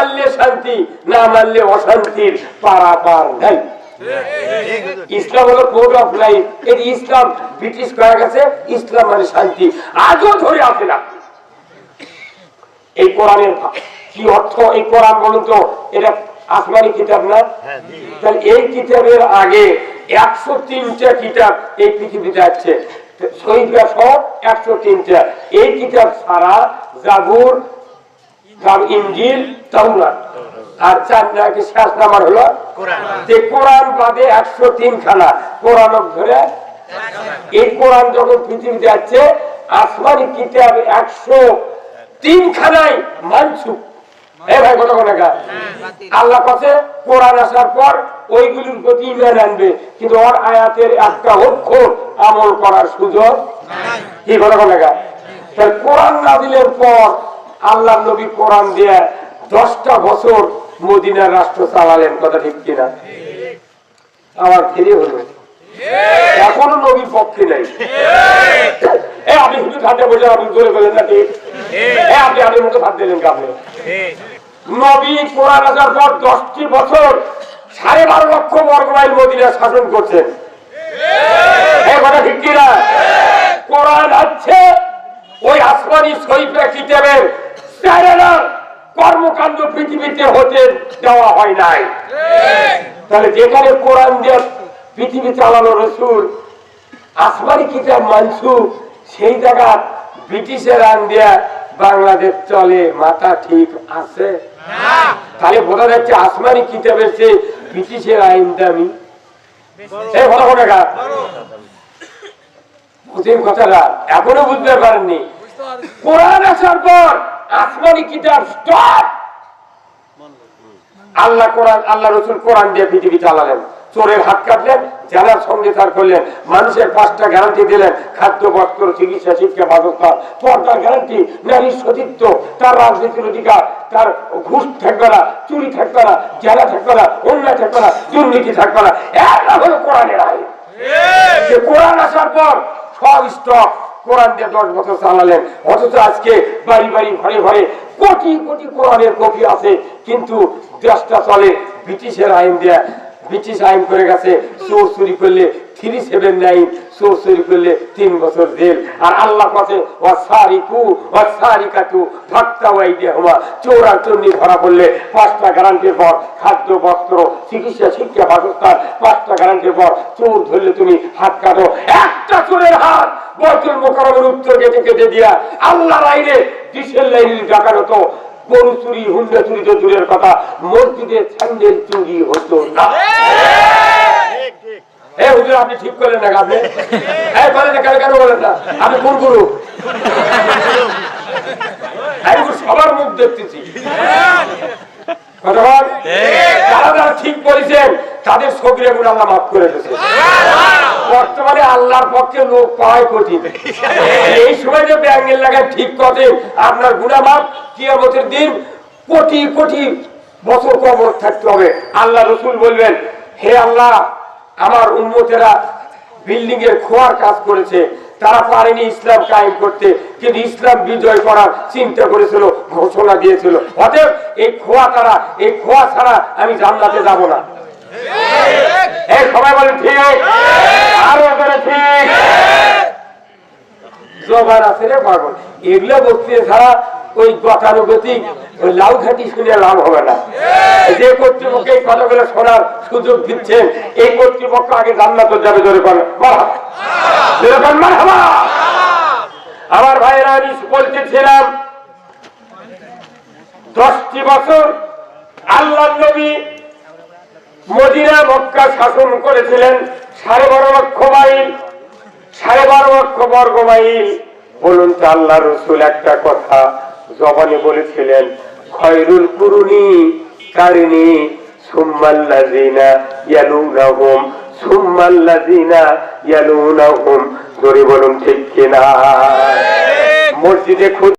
মানলে শান্তি, না মানলে অশান্তির পারাপার নাই। ইসলাম হলো কোড অফ লাইফ। এই ইসলাম ব্রিটিশ করা গেছে, ইসলাম মানে শান্তি, আজও ধরে আছে না। এই কোরআনের কি অর্থ? এই কোরআন বলুন তো, এটা আসমানি কিতাব না? তাহলে এই কিতাবের আগে 103টা কিতাব এই পৃথিবীতে আছে, শহীদরা সব 103টা। এই কিতাব ছাড়া জাবুর, ইনজিল, তাওরাত, আর 4 নাকি শেষ নাম্বার হলো কোরআন। কোরআন বাদে 103 খানা কোরআন ধরে। এই কোরআন যখন পৃথিবীতে আছে, আসমানি কিতাব 103 খানায় মানসুখ। আল্লাহ কাছে কোরআন আসার পর ওইগুলির প্রতি ঈমান আনবে, কিন্তু ওর আয়াতের একটা অক্ষর আমল করার সুযোগ কি কথা বলেগা। কোরআন নাযিলের পর আল্লাহ নবী কোরআন দিয়ে 10টা বছর মদিনার রাষ্ট্র চালালেন, কথা ঠিক কিনা? আমার ফিরে হলো, এখনো নবীর পক্ষে নাই। আপনি শুধু খাতে বসে আপনি জোরে বলেন না ঠিক? আপনি আগের মতো ভাত দিলেন কাপে। নবী কোরআন আসার পর 10টি বছর 12.5 লক্ষ বর্গমাইল মদিনা শাসন করছেন, কথা ঠিক কিনা? কোরআন আছে ওই আসমানি শরীফে কিতাবের কর্মকাণ্ড পৃথিবীতে হতে দেওয়া হয় নাই। তাহলে যেখানে কোরআন দিয়ে পৃথিবী চালানো রসুল, আসমানি কিতাব মানসুখ, সেই জায়গা ব্রিটিশের আইন দেয়া বাংলাদেশ চলে, মাথা ঠিক আছে? তাহলে বোঝা যাচ্ছে আসমানি কিতাবের চেয়ে ব্রিটিশের আইন দামি। কথাটা এখনো বুঝতে পারেননি। কোরআন আসার পর আসমানি কিতাব স্টপ। আল্লাহ কোরআন, আল্লাহ রসুল কোরআন দিয়ে পৃথিবী চালালেন, চোরের হাত কাটলেন, জানার সঙ্গে তার করলেন, মানুষের 5টা গ্যারান্টি দিলেন, খাদ্য, বস্ত্র, চিকিৎসা, শিক্ষা, বাসস্থান, পর্দার গ্যারান্টি, নারীর সতীত্ব, তার রাজনীতির অধিকার, তার ঘুষ থাকবে না, চুরি থাকবে না, জানা থাকবে না, অন্যায় থাকবে না, দুর্নীতি থাকবে না। এটা হলো কোরআনের আইন। কোরআন আসার পর সব স্টক কোরআন দিয়ে 10 বছর চালালেন, অথচ আজকে বাড়ি বাড়ি ঘরে ঘরে কোটি কোটি কোরআনের কপি আছে, কিন্তু দেশটা চলে ব্রিটিশের আইন দিয়ে। ব্রিটিশ আইন করে গেছে, চোর চুরি করলে 379, চোর চুরি করলে 3 বছর জেল। আর আল্লাহ কাছে চোর আর চন্ডি ধরা পড়লে 5টা গ্যারান্টির পর খাদ্য, বস্ত্র, চিকিৎসা, শিক্ষা, বাসস্থান, 5টা গ্যারান্টির পর চোর ধরলে তুমি হাত কাটো। একটা চোরের হাত বাইতুল মুকাররমের উত্তর গেটে কেটে দিয়া আল্লাহর আইনে ডিসেল লাইনের ডাকার হতো। গরু চুরি, হুন্ডা চুরি তো দূরের কথা, মসজিদে স্যান্ডেল চুরি হতো না। আপনি ঠিক করলেন না? আপনি কেন বলেন না? আমি কোন গুরু? সবার মুখ দেখতেছি। যারা ঠিক বলেছেন তাদের সগীরা গুনাহ আল্লাহ মাফ করে দিয়েছে। বর্তমানে আল্লাহর পক্ষে লোক পাওয়াই কঠিন। এই সময় যে ব্যাঙ্গেল লাগায় ঠিক কথা, আপনার গুনাহ মাফ কিয়ামতের দিন কোটি কোটি বছর কবর থাকতে হবে। আল্লাহ রসুল বলবেন, হে আল্লাহ, আমার উম্মতেরা বিল্ডিং এর খোয়ার কাজ করেছে, তারা পারেনি ইসলাম কায়েম করতে, কিন্তু ইসলাম বিজয় করার চিন্তা করেছিল, ঘোষণা দিয়েছিল। অতএব এই খোয়া ছাড়া আমি জান্নাতে যাব না। এই সবাই বলেন ঠিক, আরো বলে ঠিক। জবান আছে রে পাগল, এগুলো বলতে ছাড়া ওই গতানুগতিক ওই লাউ ঘাটি শুনে লাভ হবে না। যে কর্তৃপক্ষ এই কথাগুলো শোনার সুযোগ দিচ্ছেন, এই কর্তৃপক্ষ আগে জান্নাতে যাবে। জোরে বলেন মারহাবা। আমার ভাইয়েরা, আমি বলতেছিলাম 10টি বছর আল্লাহর নবী মদিনা মক্কা শাসন করেছিলেন, 12.5 লক্ষ মাইল, 12.5 লক্ষ বর্গ মাইল। বলুন তো, আল্লাহ রসুল একটা কথা জবানে বলেছিলেন, খয়রুল কুরুনি কারিনি সুম্মাল্লাযিনা ইয়ালুনাহুম সুম্মাল্লাযিনা ইয়ালুনাহুম। জোরে বলুন ঠিক কিনা? মসজিদে